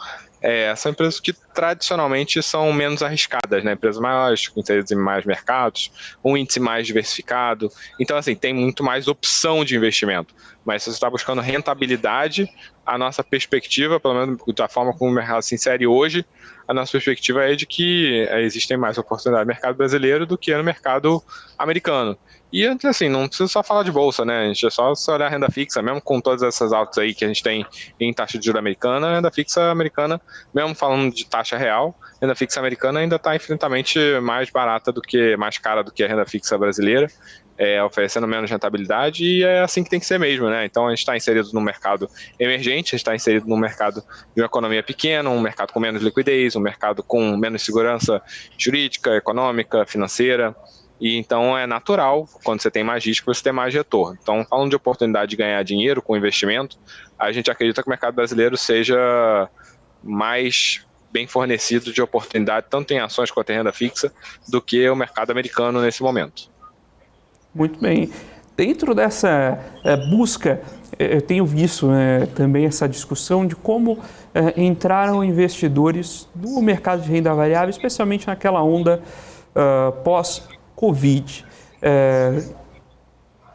são empresas que tradicionalmente são menos arriscadas, né? Empresas maiores, inseridas em mais mercados, um índice mais diversificado. Então, assim, tem muito mais opção de investimento. Mas se você está buscando rentabilidade, a nossa perspectiva, pelo menos da forma como o mercado se insere hoje, a nossa perspectiva é de que existem mais oportunidades no mercado brasileiro do que no mercado americano. E, assim, não precisa só falar de bolsa, né? A gente é só olhar a renda fixa, mesmo com todas essas altas aí que a gente tem em taxa de juros americana, a renda fixa americana, mesmo falando de taxa real, a renda fixa americana ainda está infinitamente mais barata mais cara do que a renda fixa brasileira, oferecendo menos rentabilidade, e é assim que tem que ser mesmo, né? Então a gente está inserido no mercado emergente, a gente está inserido no mercado de uma economia pequena, um mercado com menos liquidez, um mercado com menos segurança jurídica, econômica, financeira. E então é natural, quando você tem mais risco, você tem mais retorno. Então, falando de oportunidade de ganhar dinheiro com investimento, a gente acredita que o mercado brasileiro seja mais bem fornecido de oportunidade, tanto em ações quanto em renda fixa, do que o mercado americano nesse momento. Muito bem. Dentro dessa busca, eu tenho visto também essa discussão de como entraram investidores no mercado de renda variável, especialmente naquela onda pós-Covid.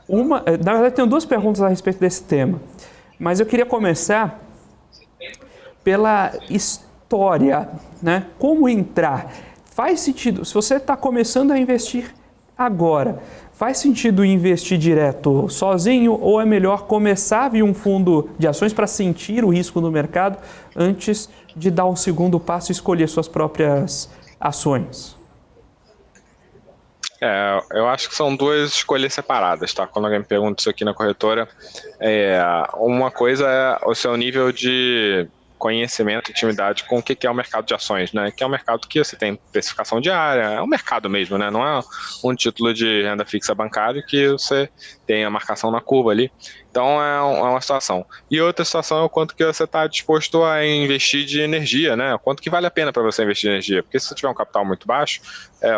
Na verdade, tenho duas perguntas a respeito desse tema, mas eu queria começar pela história, né? Como entrar? Faz sentido, se você está começando a investir agora, faz sentido investir direto sozinho ou é melhor começar via um fundo de ações para sentir o risco no mercado antes de dar um segundo passo e escolher suas próprias ações? Eu acho que são duas escolhas separadas, tá? Quando alguém me pergunta isso aqui na corretora, uma coisa é o seu nível de conhecimento e intimidade com o que é o mercado de ações, né? Que é um mercado que você tem precificação diária, é um mercado mesmo, né? Não é um título de renda fixa bancário que você tem a marcação na curva ali. Então é uma situação. E outra situação é o quanto que você está disposto a investir de energia, né? O quanto que vale a pena para você investir em energia. Porque se você tiver um capital muito baixo,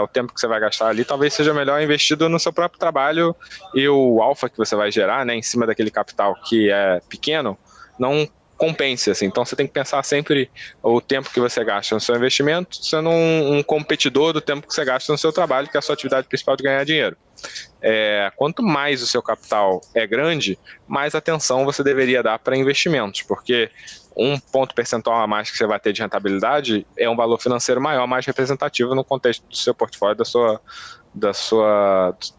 o tempo que você vai gastar ali talvez seja melhor investido no seu próprio trabalho, e o alfa que você vai gerar, né, em cima daquele capital que é pequeno, não compense, assim. Então você tem que pensar sempre o tempo que você gasta no seu investimento sendo um competidor do tempo que você gasta no seu trabalho, que é a sua atividade principal de ganhar dinheiro. Quanto mais o seu capital é grande, mais atenção você deveria dar para investimentos, porque um ponto percentual a mais que você vai ter de rentabilidade é um valor financeiro maior, mais representativo no contexto do seu portfólio, do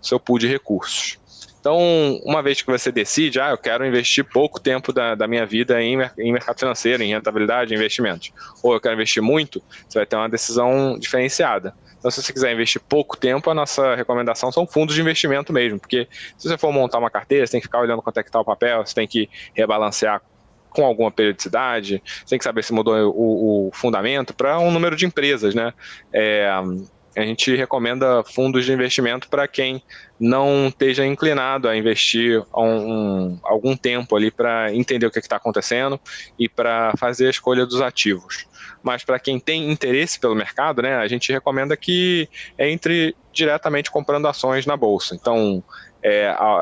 seu pool de recursos. Então, uma vez que você decide, eu quero investir pouco tempo da minha vida em mercado financeiro, em rentabilidade, em investimentos, ou eu quero investir muito, você vai ter uma decisão diferenciada. Então, se você quiser investir pouco tempo, a nossa recomendação são fundos de investimento mesmo, porque se você for montar uma carteira, você tem que ficar olhando quanto é que está o papel, você tem que rebalancear com alguma periodicidade, você tem que saber se mudou o fundamento para um número de empresas, né? A gente recomenda fundos de investimento para quem não esteja inclinado a investir algum tempo ali para entender o que está acontecendo e para fazer a escolha dos ativos. Mas para quem tem interesse pelo mercado, né, a gente recomenda que entre diretamente comprando ações na bolsa. Então,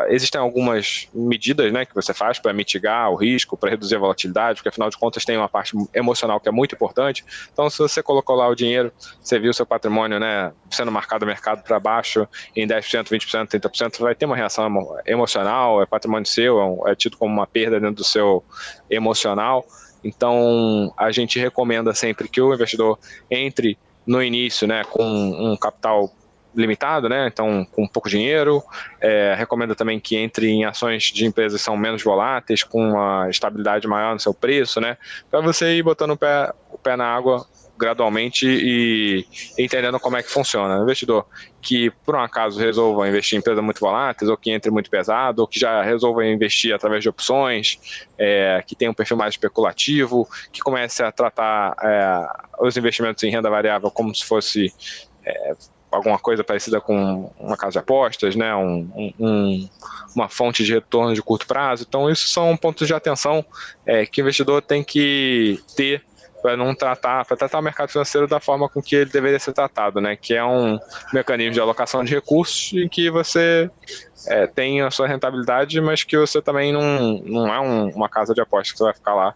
Existem algumas medidas, né, que você faz para mitigar o risco, para reduzir a volatilidade, porque afinal de contas tem uma parte emocional que é muito importante. Então, se você colocou lá o dinheiro, você viu o seu patrimônio, né, sendo marcado no mercado para baixo em 10%, 20%, 30%, vai ter uma reação emocional, é patrimônio seu, é tido como uma perda dentro do seu emocional. Então, a gente recomenda sempre que o investidor entre no início, né, com um capital limitado, né, então com pouco dinheiro. Recomenda também que entre em ações de empresas que são menos voláteis, com uma estabilidade maior no seu preço, né, para você ir botando o pé na água gradualmente e entendendo como é que funciona. O investidor que, por um acaso, resolva investir em empresas muito voláteis, ou que entre muito pesado, ou que já resolva investir através de opções, que tem um perfil mais especulativo, que comece a tratar os investimentos em renda variável como se fosse alguma coisa parecida com uma casa de apostas, né? Uma fonte de retorno de curto prazo. Então, isso são pontos de atenção que o investidor tem que ter para tratar o mercado financeiro da forma com que ele deveria ser tratado, né? Que é um mecanismo de alocação de recursos em que você tem a sua rentabilidade, mas que você também não é uma casa de apostas que você vai ficar lá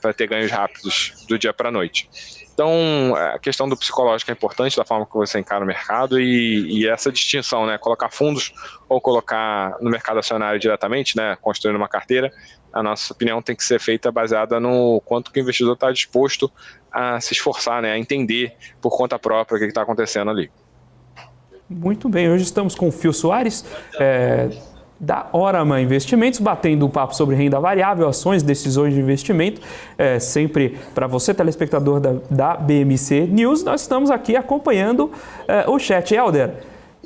para ter ganhos rápidos do dia para a noite. Então, a questão do psicológico é importante, da forma que você encara o mercado, e essa distinção, né, colocar fundos ou colocar no mercado acionário diretamente, né, construindo uma carteira, a nossa opinião tem que ser feita baseada no quanto que o investidor está disposto a se esforçar, né, a entender por conta própria o que está acontecendo ali. Muito bem, hoje estamos com o Phil Soares, da Orama Investimentos, batendo um papo sobre renda variável, ações, decisões de investimento, sempre para você, telespectador da BMC News. Nós estamos aqui acompanhando o chat. Helder,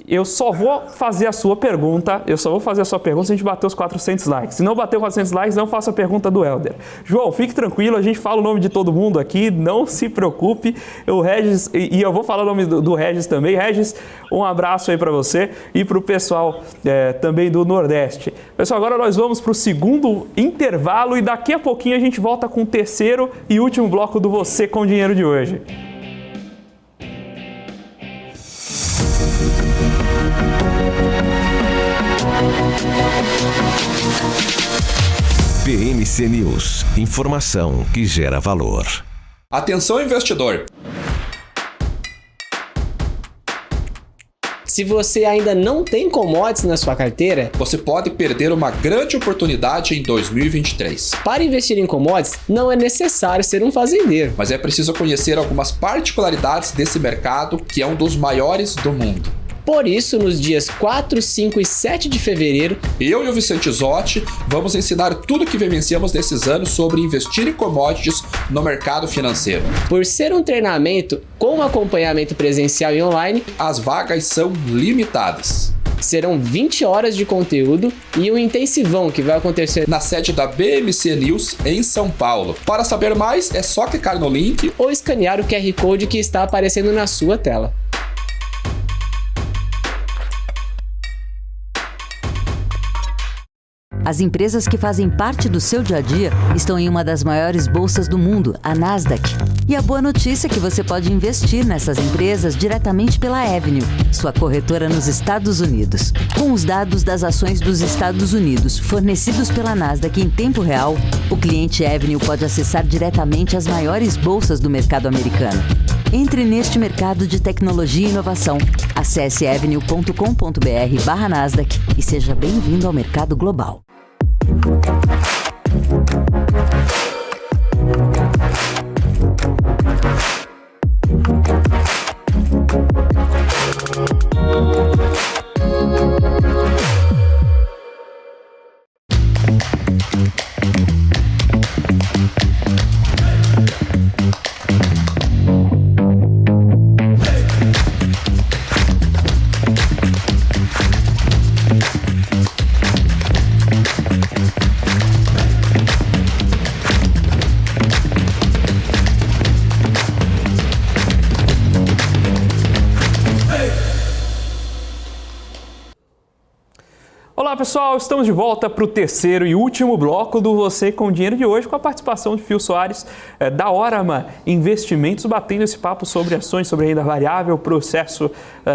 eu só vou fazer a sua pergunta se a gente bater os 400 likes. Se não bater os 400 likes, não faça a pergunta do Helder. João, fique tranquilo, a gente fala o nome de todo mundo aqui, não se preocupe. O Regis, e eu vou falar o nome do Regis também. Regis, um abraço aí para você e para o pessoal também do Nordeste. Pessoal, agora nós vamos para o segundo intervalo e daqui a pouquinho a gente volta com o terceiro e último bloco do Você com Dinheiro de hoje. BMC News, informação que gera valor. Atenção, investidor! Se você ainda não tem commodities na sua carteira, Você pode perder uma grande oportunidade em 2023. para investir em commodities não é necessário ser um fazendeiro. Mas é preciso conhecer algumas particularidades desse mercado, que é um dos maiores do mundo. Por isso, nos dias 4, 5 e 7 de fevereiro, Eu e o Vicente Zotti vamos ensinar tudo que vivenciamos nesses anos sobre investir em commodities no mercado financeiro. por ser um treinamento com acompanhamento presencial e online, As vagas são limitadas. serão 20 horas de conteúdo e um intensivão que vai acontecer Na sede da BMC News, em São Paulo. Para saber mais, é só clicar no link. ou escanear o QR Code que está aparecendo na sua tela. As empresas que fazem parte do seu dia a dia estão em uma das maiores bolsas do mundo, a Nasdaq. E a boa notícia é que você pode investir nessas empresas diretamente pela Avenue, sua corretora nos Estados Unidos. Com os dados das ações dos Estados Unidos fornecidos pela Nasdaq em tempo real, o cliente Avenue pode acessar diretamente as maiores bolsas do mercado americano. Entre neste mercado de tecnologia e inovação. Acesse avenue.com.br/Nasdaq e seja bem-vindo ao mercado global. pessoal, estamos de volta para o terceiro e último bloco do Você com Dinheiro de hoje, com a participação de Fio Soares, da Orama Investimentos, batendo esse papo sobre ações, sobre renda variável, processo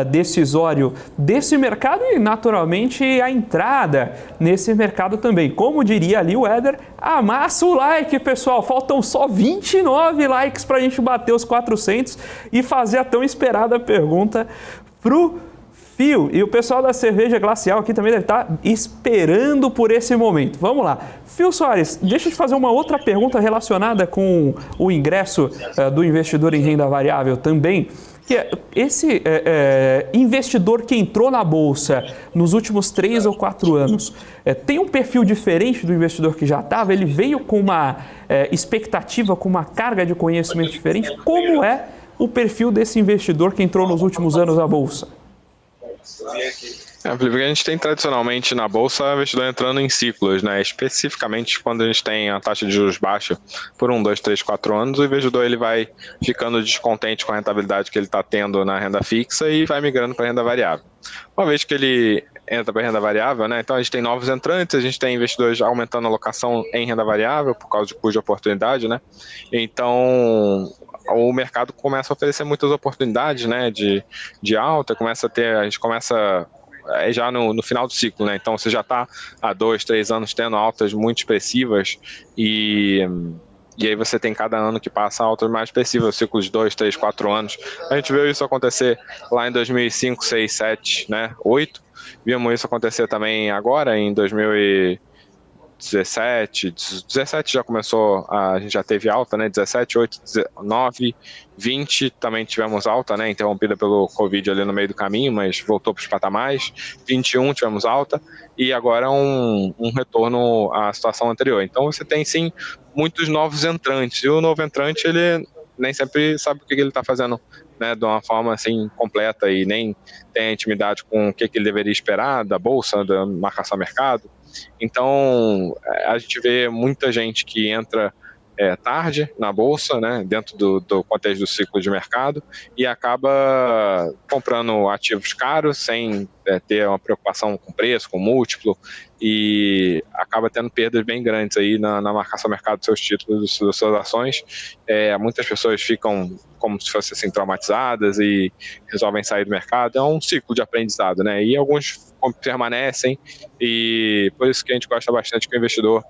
decisório desse mercado e, naturalmente, a entrada nesse mercado também. Como diria ali o Éder, amassa o like, pessoal. Faltam só 29 likes para a gente bater os 400 e fazer a tão esperada pergunta pro Fio. E o pessoal da Cerveja Glacial aqui também deve estar esperando por esse momento. Vamos lá. Fio Soares, deixa eu te fazer uma outra pergunta relacionada com o ingresso do investidor em renda variável também. Que é esse investidor que entrou na Bolsa nos últimos 3 ou 4 anos, tem um perfil diferente do investidor que já estava? Ele veio com uma expectativa, com uma carga de conhecimento diferente? Como é o perfil desse investidor que entrou nos últimos anos na Bolsa? Felipe, a gente tem tradicionalmente na Bolsa investidor entrando em ciclos, né? Especificamente quando a gente tem a taxa de juros baixa por 1, 2, 3, 4 anos, o investidor ele vai ficando descontente com a rentabilidade que ele está tendo na renda fixa e vai migrando para a renda variável. Uma vez que ele entra para a renda variável, né? Então a gente tem novos entrantes, a gente tem investidores aumentando a alocação em renda variável por causa de custo de oportunidade, né? Então o mercado começa a oferecer muitas oportunidades, né, de alta, a gente começa já no final do ciclo, né? Então você já está há 2, 3 anos tendo altas muito expressivas e aí você tem cada ano que passa altas mais expressivas, ciclos de 2, 3, 4 anos. A gente viu isso acontecer lá em 2005, 6, 7, né, 8. Vimos isso acontecer também agora em 2017 já começou, a gente já teve alta, né? 17, 8, 19, 20 também tivemos alta, né? Interrompida pelo Covid ali no meio do caminho, mas voltou para os patamares. 21 tivemos alta e agora um retorno à situação anterior. Então você tem sim muitos novos entrantes e o novo entrante ele nem sempre sabe o que ele está fazendo, né, de uma forma assim completa e nem tem a intimidade com o que ele deveria esperar da bolsa, da marcação mercado. Então a gente vê muita gente que entra tarde na bolsa, né, dentro do contexto do ciclo de mercado e acaba comprando ativos caros sem ter uma preocupação com preço, com múltiplo e acaba tendo perdas bem grandes aí na marcação mercado dos seus títulos, das suas ações. Muitas pessoas ficam como se fossem assim, traumatizadas e resolvem sair do mercado. É um ciclo de aprendizado, né? E alguns permanecem e por isso que a gente gosta bastante que o investidor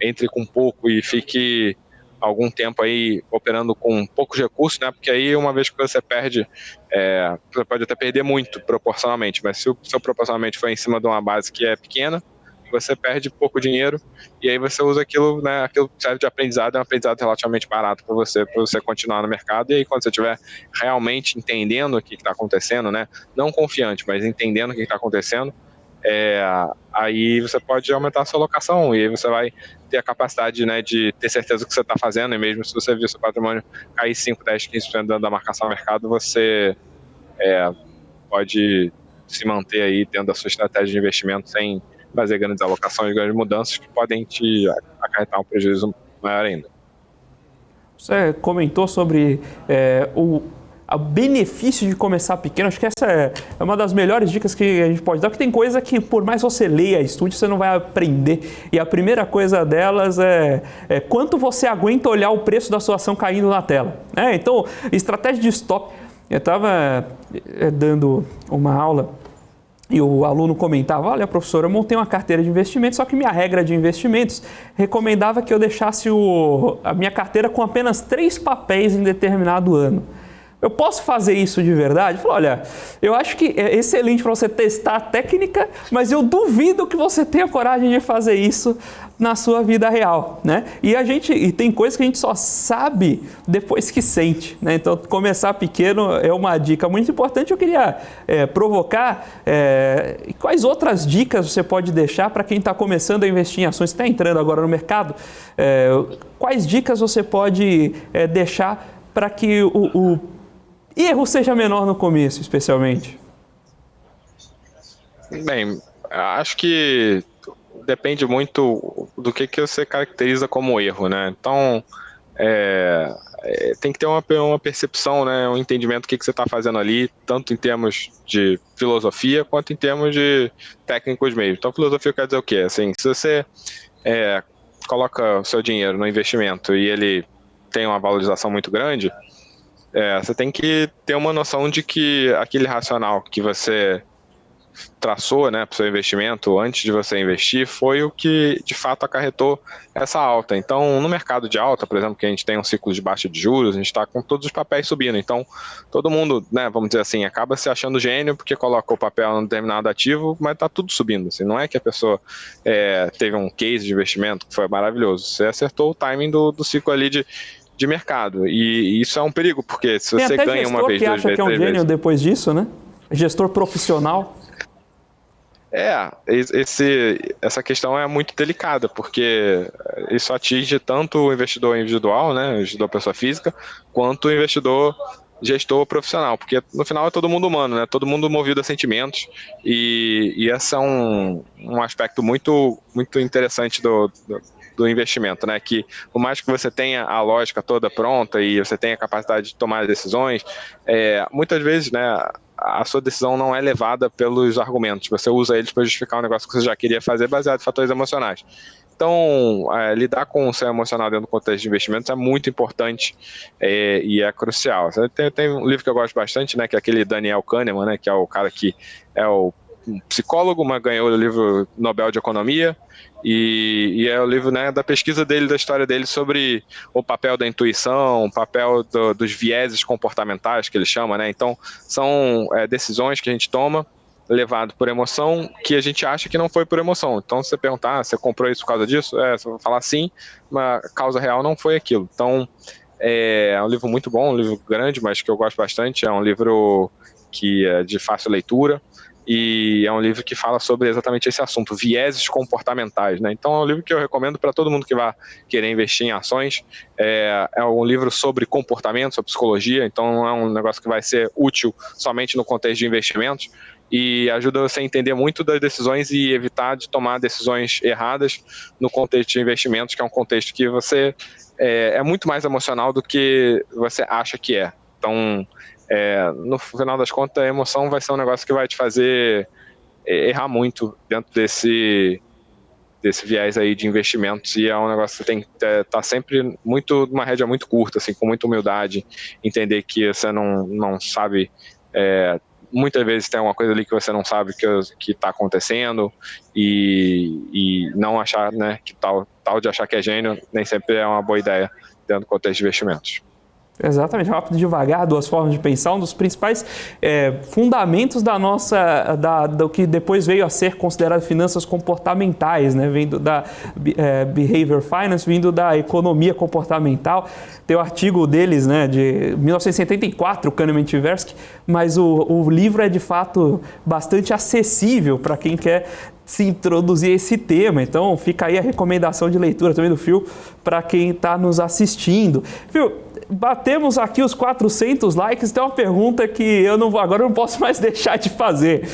entre com pouco e fique algum tempo aí operando com poucos recursos, né? Porque aí uma vez que você perde, você pode até perder muito proporcionalmente, mas se o seu proporcionalmente for em cima de uma base que é pequena, você perde pouco dinheiro e aí você usa aquilo, né? Aquilo que serve de aprendizado, é um aprendizado relativamente barato para você continuar no mercado. E aí quando você estiver realmente entendendo o que está acontecendo, né? Não confiante, mas entendendo o que está acontecendo, aí você pode aumentar a sua alocação e aí você vai ter a capacidade, né, de ter certeza do que você está fazendo, e mesmo se você vir seu patrimônio cair 5, 10, 15% da marcação ao mercado, você pode se manter aí tendo a sua estratégia de investimento sem fazer grandes alocações, grandes mudanças que podem te acarretar um prejuízo maior ainda. Você comentou sobre o benefício de começar pequeno. Acho que essa é uma das melhores dicas que a gente pode dar, porque tem coisa que por mais você leia, estude, você não vai aprender. E a primeira coisa delas é quanto você aguenta olhar o preço da sua ação caindo na tela. Então, estratégia de stop. Eu estava dando uma aula e o aluno comentava, olha, professor, eu montei uma carteira de investimentos, só que minha regra de investimentos recomendava que eu deixasse a minha carteira com apenas 3 papéis em determinado ano. Eu posso fazer isso de verdade? Eu falo, olha, eu acho que é excelente para você testar a técnica, mas eu duvido que você tenha coragem de fazer isso na sua vida real, né? E tem coisas que a gente só sabe depois que sente, né? Então, começar pequeno é uma dica muito importante. Eu queria provocar quais outras dicas você pode deixar para quem está começando a investir em ações, está entrando agora no mercado, quais dicas você pode deixar para que o erro seja menor no começo, especialmente? Bem, acho que depende muito do que você caracteriza como erro, né? Então, tem que ter uma percepção, né, um entendimento do que você está fazendo ali, tanto em termos de filosofia quanto em termos de técnicos mesmo. Então, filosofia quer dizer o quê? Assim, se você coloca o seu dinheiro no investimento e ele tem uma valorização muito grande, você tem que ter uma noção de que aquele racional que você traçou, né, para o seu investimento antes de você investir foi o que de fato acarretou essa alta. Então, no mercado de alta, por exemplo, que a gente tem um ciclo de baixa de juros, a gente está com todos os papéis subindo. Então, todo mundo, né, vamos dizer assim, acaba se achando gênio porque coloca o papel num determinado ativo, mas está tudo subindo. Assim, não é que a pessoa teve um case de investimento que foi maravilhoso. Você acertou o timing do ciclo ali de mercado. E isso é um perigo, porque se você ganha uma vez, que duas acha vezes, que é um três gênio vezes... depois disso, né? Gestor profissional. Essa questão é muito delicada, porque isso atinge tanto o investidor individual, né, o investidor pessoa física, quanto o investidor gestor profissional, porque no final é todo mundo humano, né, todo mundo movido a sentimentos, e esse é um aspecto muito, muito interessante do investimento, né, que por mais que você tenha a lógica toda pronta e você tenha a capacidade de tomar decisões, muitas vezes, né, a sua decisão não é levada pelos argumentos, você usa eles para justificar um negócio que você já queria fazer baseado em fatores emocionais. Então, lidar com o seu emocional dentro do contexto de investimentos é muito importante e é crucial. Tem um livro que eu gosto bastante, né, que é aquele Daniel Kahneman, né, que é o cara que é o psicólogo, mas ganhou o livro Nobel de Economia, e é o livro, né, da pesquisa dele, da história dele sobre o papel da intuição, o papel dos vieses comportamentais, que ele chama, né? Então, são decisões que a gente toma levado por emoção, que a gente acha que não foi por emoção. Então, se você perguntar, você comprou isso por causa disso? Você vai falar sim, mas a causa real não foi aquilo. Então, é um livro muito bom, um livro grande, mas que eu gosto bastante. É um livro que é de fácil leitura, e é um livro que fala sobre exatamente esse assunto, vieses comportamentais, né? Então é um livro que eu recomendo para todo mundo que vai querer investir em ações. É um livro sobre comportamento, sobre psicologia, então não é um negócio que vai ser útil somente no contexto de investimentos, e ajuda você a entender muito das decisões e evitar de tomar decisões erradas no contexto de investimentos, que é um contexto que você é muito mais emocional do que você acha que é. Então, no final das contas, a emoção vai ser um negócio que vai te fazer errar muito dentro desse viés aí de investimentos, e é um negócio que você tem que estar sempre numa rédea muito curta, assim, com muita humildade, entender que você não sabe, muitas vezes tem alguma coisa ali que você não sabe que está acontecendo, e não achar, né, que tal de achar que é gênio nem sempre é uma boa ideia dentro do contexto de investimentos. Exatamente, rápido e devagar, duas formas de pensar, um dos principais fundamentos do que depois veio a ser considerado finanças comportamentais, né? Vindo da Behavior Finance, vindo da economia comportamental. Tem o artigo deles, né, de 1974, Kahneman e Tversky, mas o livro é de fato bastante acessível para quem quer se introduzir a esse tema. Então fica aí a recomendação de leitura também do Phil para quem está nos assistindo. Phil, batemos aqui os 400 likes, tem uma pergunta que agora eu não posso mais deixar de fazer.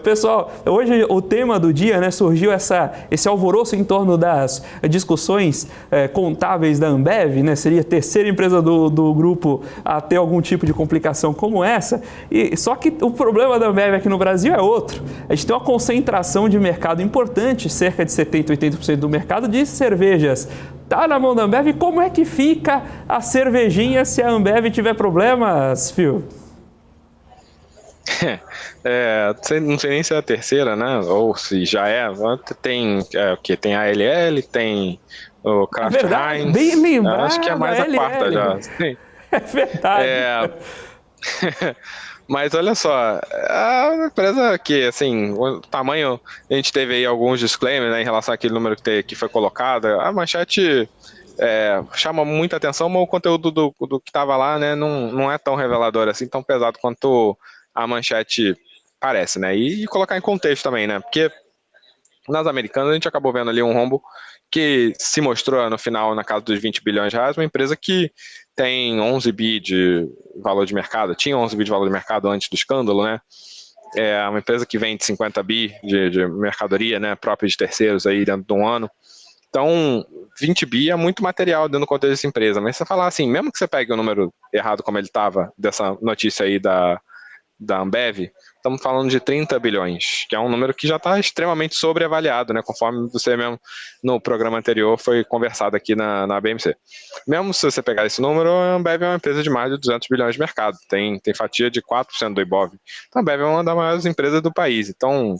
Pessoal, hoje o tema do dia, né, surgiu esse alvoroço em torno das discussões contábeis da Ambev, né, seria a terceira empresa do grupo a ter algum tipo de complicação como essa, só que o problema da Ambev aqui no Brasil é outro. A gente tem uma concentração de mercado importante, cerca de 70%, 80% do mercado de cervejas tá na mão da Ambev. Como é que fica a cervejinha se a Ambev tiver problemas, Phil? Não sei nem se é a terceira, né? Ou se já é. Tem o que? Tem a ALL, tem o Kraft Heinz. Bem lembrado, acho que é mais a quarta já. Sim. É verdade. Mas olha só, é uma empresa que, assim, o tamanho, a gente teve aí alguns disclaimers, né, em relação àquele número que foi colocado. A manchete chama muita atenção, mas o conteúdo do que estava lá, né, não é tão revelador assim, tão pesado quanto a manchete parece, né? E colocar em contexto também, né? Porque nas Americanas a gente acabou vendo ali um rombo que se mostrou no final na casa dos 20 bilhões de reais, uma empresa que tem 11 bi de valor de mercado, tinha 11 bi de valor de mercado antes do escândalo, né? É uma empresa que vende 50 bi de mercadoria, né, própria de terceiros aí dentro de um ano. Então, 20 bi é muito material dentro do contexto dessa empresa, mas se você falar assim, mesmo que você pegue o número errado como ele estava, dessa notícia aí da Ambev, estamos falando de 30 bilhões, que é um número que já está extremamente sobreavaliado, né, conforme você mesmo no programa anterior foi conversado aqui na BMC. Mesmo se você pegar esse número, a Ambev é uma empresa de mais de 200 bilhões de mercado, tem fatia de 4% do Ibov. Então a Ambev é uma das maiores empresas do país, então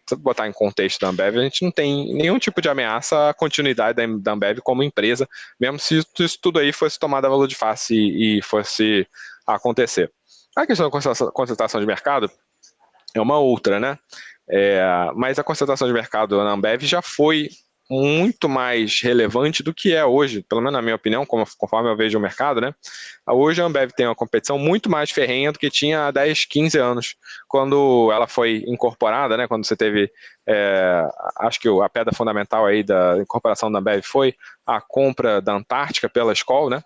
se botar em contexto da Ambev, a gente não tem nenhum tipo de ameaça à continuidade da Ambev como empresa, mesmo se isso tudo aí fosse tomado a valor de face e fosse acontecer. A questão da concentração de mercado é uma outra, né? Mas a concentração de mercado na Ambev já foi muito mais relevante do que é hoje, pelo menos na minha opinião, conforme eu vejo o mercado, né? Hoje a Ambev tem uma competição muito mais ferrenha do que tinha há 10, 15 anos, quando ela foi incorporada, né? Quando você teve, acho que a pedra fundamental aí da incorporação da Ambev foi a compra da Antártica pela Skol, né?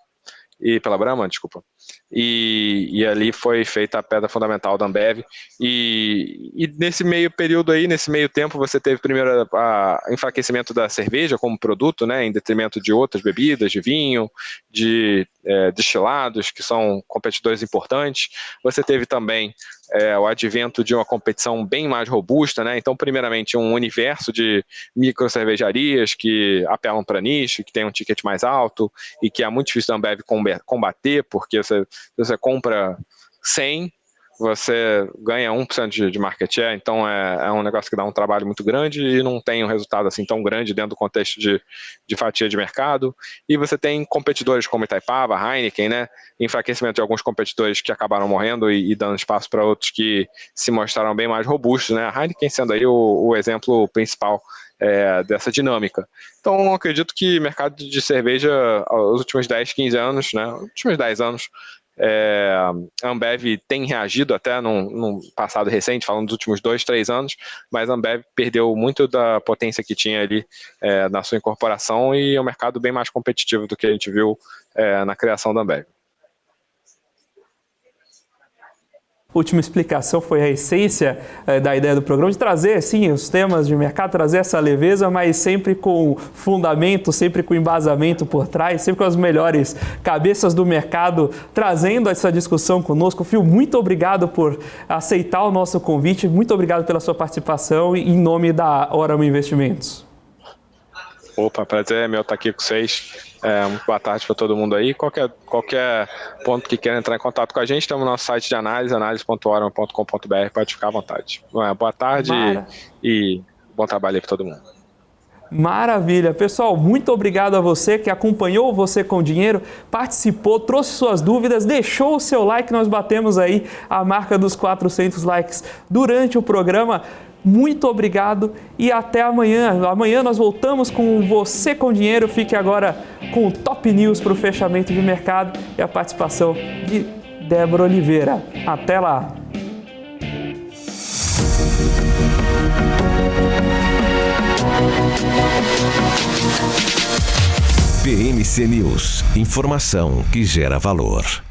E pela Brahma, desculpa. E ali foi feita a pedra fundamental da Ambev. E nesse meio período aí, nesse meio tempo, você teve primeiro o enfraquecimento da cerveja como produto, né, em detrimento de outras bebidas, de vinho, de destilados, que são competidores importantes. Você teve também o advento de uma competição bem mais robusta, né? Então, primeiramente, um universo de micro cervejarias que apelam para nicho, que tem um ticket mais alto e que é muito difícil da Ambev combater, porque você compra 100, você ganha 1% de market share, então é um negócio que dá um trabalho muito grande e não tem um resultado assim tão grande dentro do contexto de fatia de mercado. E você tem competidores como Itaipava, Heineken, né? Enfraquecimento de alguns competidores que acabaram morrendo e dando espaço para outros que se mostraram bem mais robustos, né? A Heineken sendo aí o exemplo principal dessa dinâmica. Então, eu acredito que o mercado de cerveja, os últimos 10, 15 anos, né? Os últimos 10 anos, a Ambev tem reagido até num passado recente, falando dos últimos 2, 3 anos, mas a Ambev perdeu muito da potência que tinha ali na sua incorporação e é um mercado bem mais competitivo do que a gente viu na criação da Ambev. Última explicação foi a essência da ideia do programa, de trazer, sim, os temas de mercado, trazer essa leveza, mas sempre com fundamento, sempre com embasamento por trás, sempre com as melhores cabeças do mercado, trazendo essa discussão conosco. Fio, muito obrigado por aceitar o nosso convite, muito obrigado pela sua participação em nome da Oramo Investimentos. Opa, prazer é meu estar aqui com vocês. Muito boa tarde para todo mundo aí. Qualquer ponto que queira entrar em contato com a gente, temos no nosso site de análise.oramo.com.br, pode ficar à vontade. Boa tarde e bom trabalho aí para todo mundo. Maravilha. Pessoal, muito obrigado a você que acompanhou Você com Dinheiro, participou, trouxe suas dúvidas, deixou o seu like, nós batemos aí a marca dos 400 likes durante o programa. Muito obrigado e até amanhã. Amanhã nós voltamos com Você com Dinheiro. Fique agora com o Top News para o fechamento de mercado e a participação de Débora Oliveira. Até lá! BMC News, informação que gera valor.